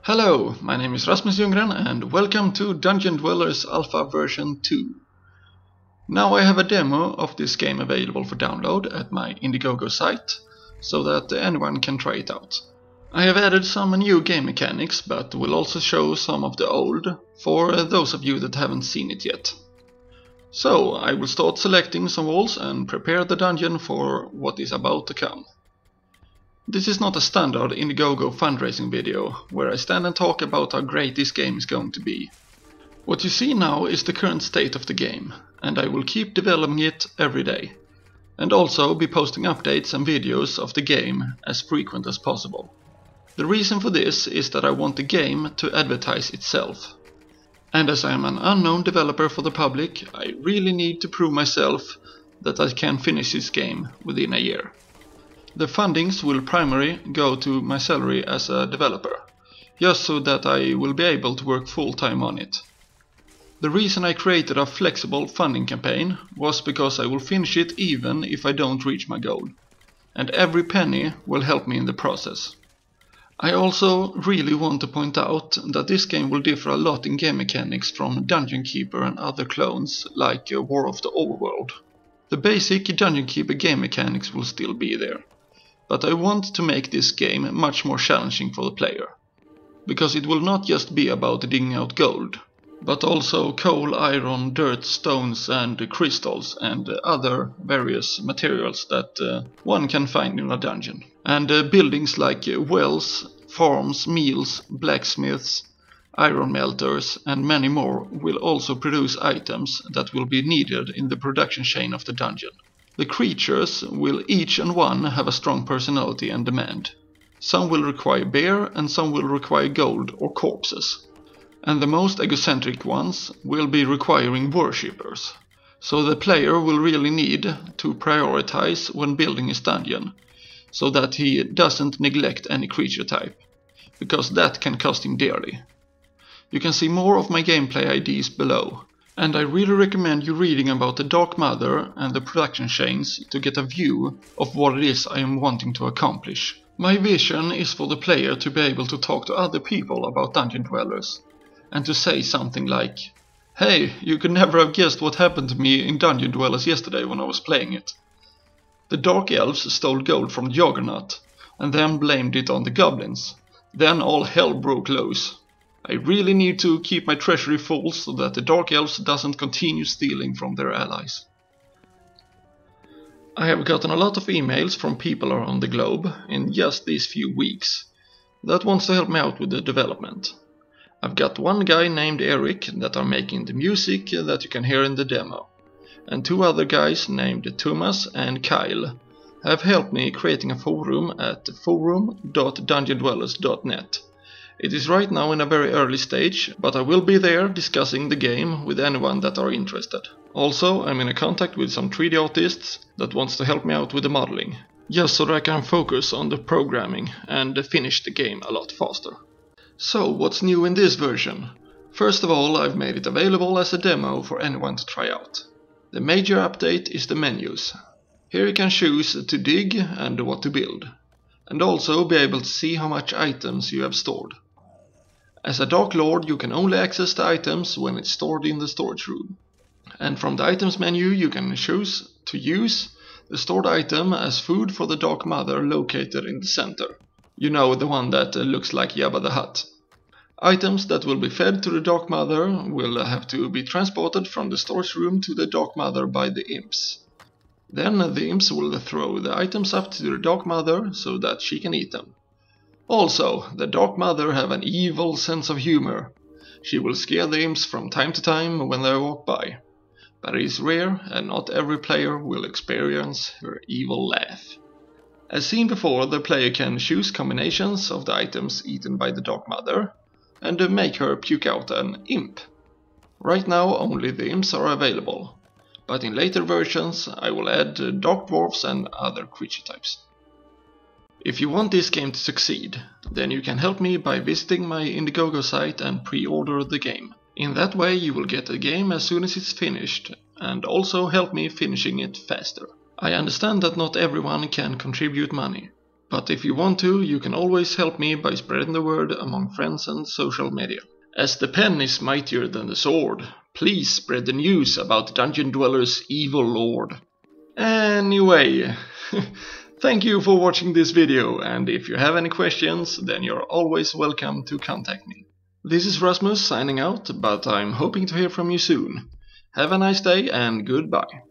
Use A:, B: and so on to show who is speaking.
A: Hello, my name is Rasmus Ljunggren and welcome to Dungeon Dwellers Alpha version 2. Now I have a demo of this game available for download at my Indiegogo site, so that anyone can try it out. I have added some new game mechanics, but will also show some of the old, for those of you that haven't seen it yet. So I will start selecting some walls and prepare the dungeon for what is about to come. This is not a standard Indiegogo fundraising video, where I stand and talk about how great this game is going to be. What you see now is the current state of the game, and I will keep developing it every day, and also be posting updates and videos of the game as frequent as possible. The reason for this is that I want the game to advertise itself. And as I am an unknown developer for the public, I really need to prove myself that I can finish this game within a year. The fundings will primarily go to my salary as a developer, just so that I will be able to work full-time on it. The reason I created a flexible funding campaign was because I will finish it even if I don't reach my goal, and every penny will help me in the process. I also really want to point out that this game will differ a lot in game mechanics from Dungeon Keeper and other clones like War of the Overworld. The basic Dungeon Keeper game mechanics will still be there. But I want to make this game much more challenging for the player, because it will not just be about digging out gold, but also coal, iron, dirt, stones and crystals and other various materials that one can find in a dungeon. And buildings like wells, farms, mills, blacksmiths, iron melters and many more will also produce items that will be needed in the production chain of the dungeon. The creatures will each and one have a strong personality and demand. Some will require beer and some will require gold or corpses. And the most egocentric ones will be requiring worshippers. So the player will really need to prioritize when building his dungeon, so that he doesn't neglect any creature type, because that can cost him dearly. You can see more of my gameplay ideas below. And I really recommend you reading about the Dark Mother and the production chains to get a view of what it is I am wanting to accomplish. My vision is for the player to be able to talk to other people about Dungeon Dwellers, and to say something like, "Hey, you could never have guessed what happened to me in Dungeon Dwellers yesterday when I was playing it. The Dark Elves stole gold from the Juggernaut, and then blamed it on the goblins. Then all hell broke loose. I really need to keep my treasury full so that the Dark Elves doesn't continue stealing from their allies." I have gotten a lot of emails from people around the globe in just these few weeks that wants to help me out with the development. I've got one guy named Eric that are making the music that you can hear in the demo, and two other guys named Thomas and Kyle have helped me creating a forum at forum.dungeondwellers.net. It is right now in a very early stage, but I will be there discussing the game with anyone that are interested. Also, I'm in contact with some 3D artists that wants to help me out with the modeling, just so that I can focus on the programming and finish the game a lot faster. So, what's new in this version? First of all, I've made it available as a demo for anyone to try out. The major update is the menus. Here you can choose to dig and what to build, and also be able to see how much items you have stored. As a Dark Lord, you can only access the items when it's stored in the storage room. And from the items menu you can choose to use the stored item as food for the Dark Mother located in the center. You know, the one that looks like Jabba the Hutt. Items that will be fed to the Dark Mother will have to be transported from the storage room to the Dark Mother by the imps. Then the imps will throw the items up to the Dark Mother so that she can eat them. Also, the Dark Mother have an evil sense of humor. She will scare the imps from time to time when they walk by. But it is rare, and not every player will experience her evil laugh. As seen before, the player can choose combinations of the items eaten by the Dark Mother, and make her puke out an imp. Right now only the imps are available, but in later versions I will add dark dwarfs and other creature types. If you want this game to succeed, then you can help me by visiting my Indiegogo site and pre-order the game. In that way you will get the game as soon as it's finished, and also help me finishing it faster. I understand that not everyone can contribute money, But if you want to, you can always help me by spreading the word among friends and social media. As the pen is mightier than the sword, please spread the news about Dungeon Dweller's evil lord. Anyway, thank you for watching this video, and if you have any questions, then you're always welcome to contact me. This is Rasmus signing out, but I'm hoping to hear from you soon. Have a nice day and goodbye.